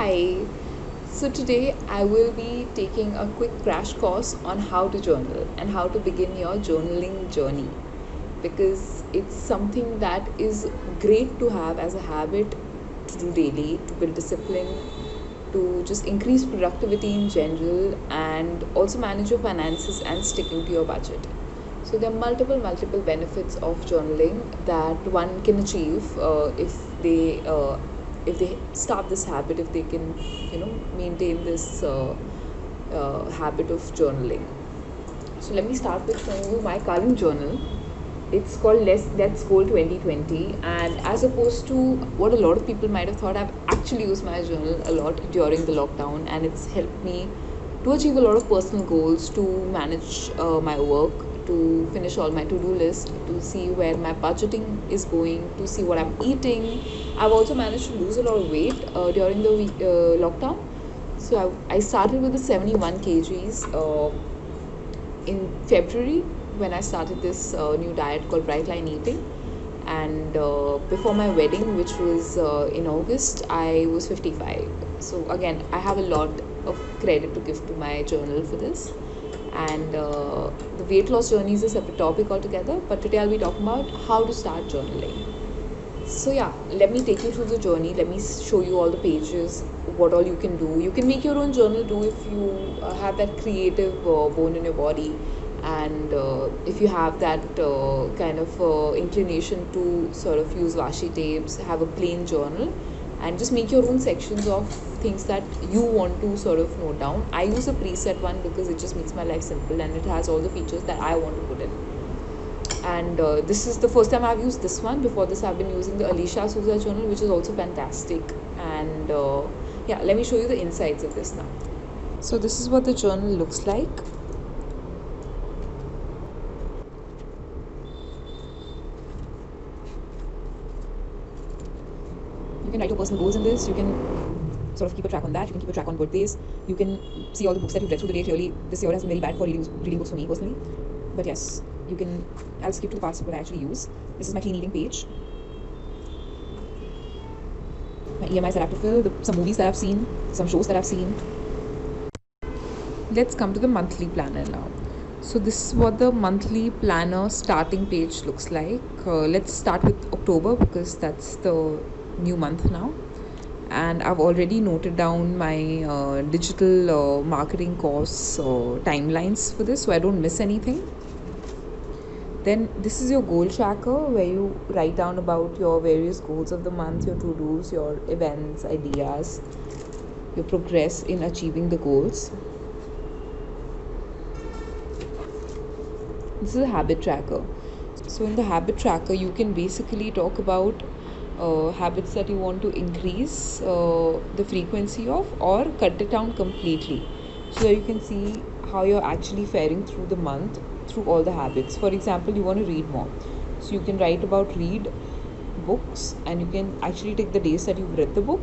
Hi. So today I will be taking a quick crash course on how to journal and how to begin your journaling journey, because it's something that is great to have as a habit to do daily, to build discipline, to just increase productivity in general, and also manage your finances and sticking to your budget. So there are multiple benefits of journaling that one can achieve if they start this habit, if they can maintain this habit of journaling. So let me start with showing you my current journal. It's called Let's Goal 2020, and as opposed to what a lot of people might have thought, I've actually used my journal a lot during the lockdown, and it's helped me to achieve a lot of personal goals, to manage my work, to finish all my to-do list, to see where my budgeting is going, to see what I'm eating. I've also managed to lose a lot of weight during the lockdown. So I started with the 71 kgs in February, when I started this new diet called Bright Line Eating. And before my wedding, which was in August, I was 55. So again, I have a lot of credit to give to my journal for this. And the weight loss journey is a separate topic altogether, but today I'll be talking about how to start journaling. So yeah, let me take you through the journey. Let me show you all the pages, what all you can do. You can make your own journal too if you have that creative bone in your body, and if you have that kind of inclination to sort of use washi tapes, have a plain journal, and just make your own sections of things that you want to sort of note down. I use a preset one because it just makes my life simple and it has all the features that I want to put in. And this is the first time I've used this one. Before this, I've been using the Alicia Souza journal, which is also fantastic. And yeah, let me show you the insides of this now. So this is what the journal looks like. You can write your personal goals in this. You can sort of keep a track on that. You can keep a track on birthdays. You can see all the books that you've read through the day. Clearly, this year has been very bad for reading books for me personally. But yes, you can. I'll skip to the parts of what I actually use. This is my clean eating page. My EMIs that I have to fill, some movies that I've seen, some shows that I've seen. Let's come to the monthly planner now. So this is what the monthly planner starting page looks like. Let's start with October because that's the new month now. And I've already noted down my digital marketing course timelines for this, so I don't miss anything. Then this is your goal tracker, where you write down about your various goals of the month, your to-dos, your events, ideas, your progress in achieving the goals. This is a habit tracker. So in the habit tracker, you can basically talk about habits that you want to increase the frequency of, or cut it down completely, so you can see how you're actually faring through the month through all the habits. For example, you want to read more, so you can write about read books, and you can actually take the days that you've read the book,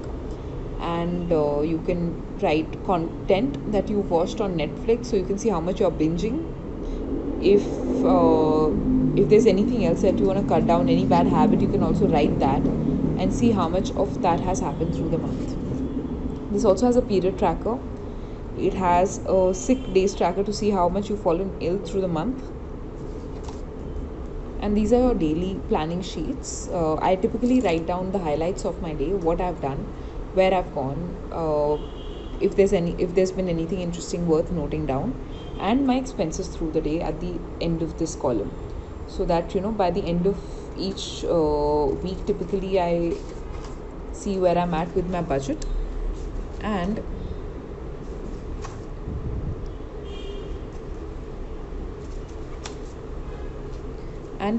and you can write content that you watched on Netflix, so you can see how much you're binging. If there's anything else that you want to cut down, any bad habit, you can also write that and see how much of that has happened through the month. This also has a period tracker. It has a sick days tracker to see how much you've fallen ill through the month. And these are your daily planning sheets. I typically write down the highlights of my day, what I've done, where I've gone, if there's been anything interesting worth noting down, and my expenses through the day at the end of this column, so that by the end of each week, typically I see where I'm at with my budget. And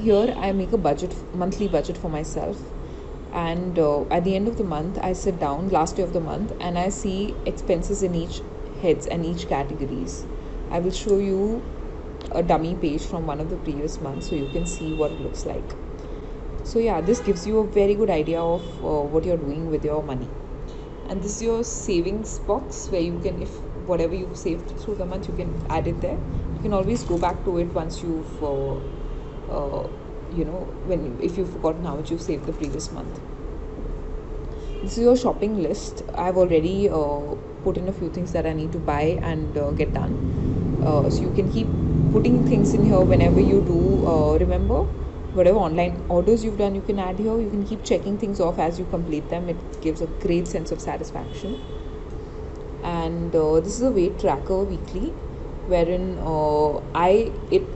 here I make a monthly budget for myself, and at the end of the month I sit down, last day of the month, and I see expenses in each heads and each categories. I will show you a dummy page from one of the previous months so you can see what it looks like. So yeah, this gives you a very good idea of what you're doing with your money. And this is your savings box, where you can, if whatever you've saved through the month, you can add it there. You can always go back to it once you've if you've forgotten how much you've saved the previous month. this is your shopping list. I've already put in a few things that I need to buy and get done. So you can keep putting things in here whenever you do. Remember, whatever online orders you've done, you can add here. You can keep checking things off as you complete them. It gives a great sense of satisfaction. And this is a weight tracker weekly, wherein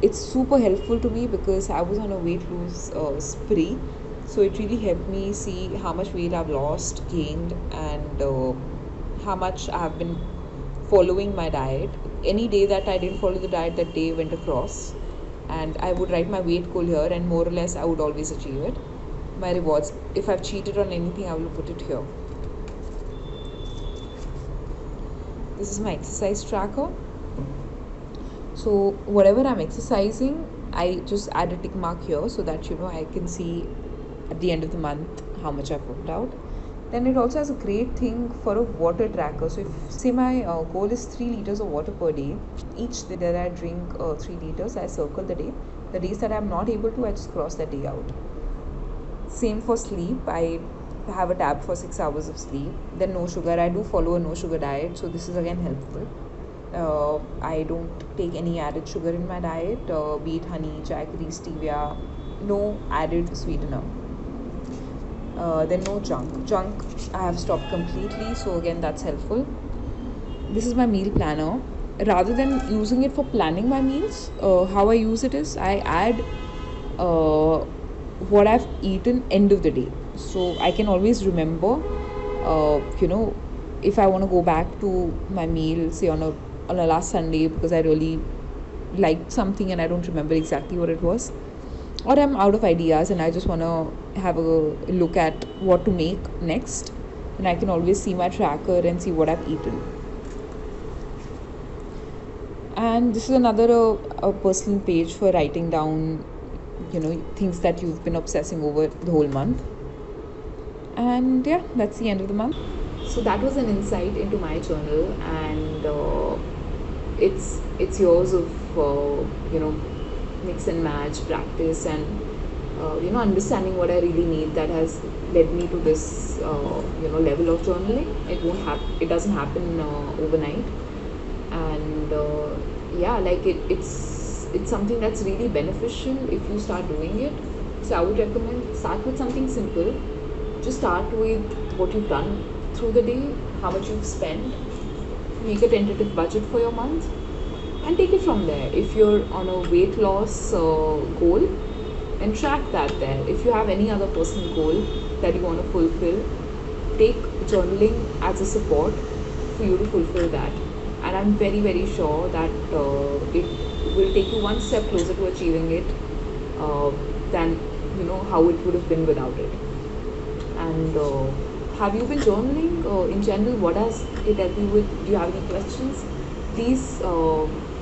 it's super helpful to me because I was on a weight lose spree. So it really helped me see how much weight I've lost, gained, and how much I've been following my diet. Any day that I didn't follow the diet, that day went across, and I would write my weight goal here, and more or less I would always achieve it. My rewards, if I've cheated on anything, I will put it here. This is my exercise tracker. So whatever I'm exercising, I just add a tick mark here so that I can see at the end of the month how much I've worked out. Then it also has a great thing for a water tracker. So if say my goal is 3 liters of water per day, each day that I drink 3 liters, I circle the day. The days that I'm not able to, I just cross that day out. Same for sleep. I have a tab for 6 hours of sleep. Then no sugar. I do follow a no sugar diet, so this is again helpful. I don't take any added sugar in my diet, be it honey, jaggery, stevia, no added sweetener. Then no junk I have stopped completely, so again that's helpful. This is my meal planner. Rather than using it for planning my meals, how I use it is I add what I've eaten end of the day, so I can always remember if I want to go back to my meal, say on a last Sunday, because I really liked something and I don't remember exactly what it was, or I'm out of ideas and I just want to have a look at what to make next, and I can always see my tracker and see what I've eaten. And this is another a personal page for writing down things that you've been obsessing over the whole month. And yeah, that's the end of the month. So that was an insight into my journal, and it's yours of mix and match practice, and understanding what I really need that has led me to this level of journaling. It doesn't happen overnight, and it's something that's really beneficial if you start doing it. So I would recommend start with something simple. Just start with what you've done through the day, how much you've spent, make a tentative budget for your month, and take it from there. If you're on a weight loss goal, and track that there. If you have any other personal goal that you want to fulfill, take journaling as a support for you to fulfill that. And I'm very, very sure that it will take you one step closer to achieving it than how it would have been without it. And have you been journaling in general? What has it helped you with? Do you have any questions? Please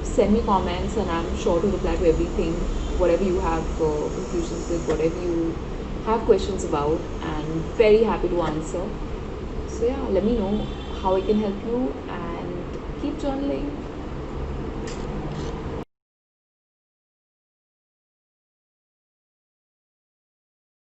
send me comments, and I'm sure to reply to everything, whatever you have confusions with, whatever you have questions about, and very happy to answer. So yeah, let me know how I can help you, and keep journaling.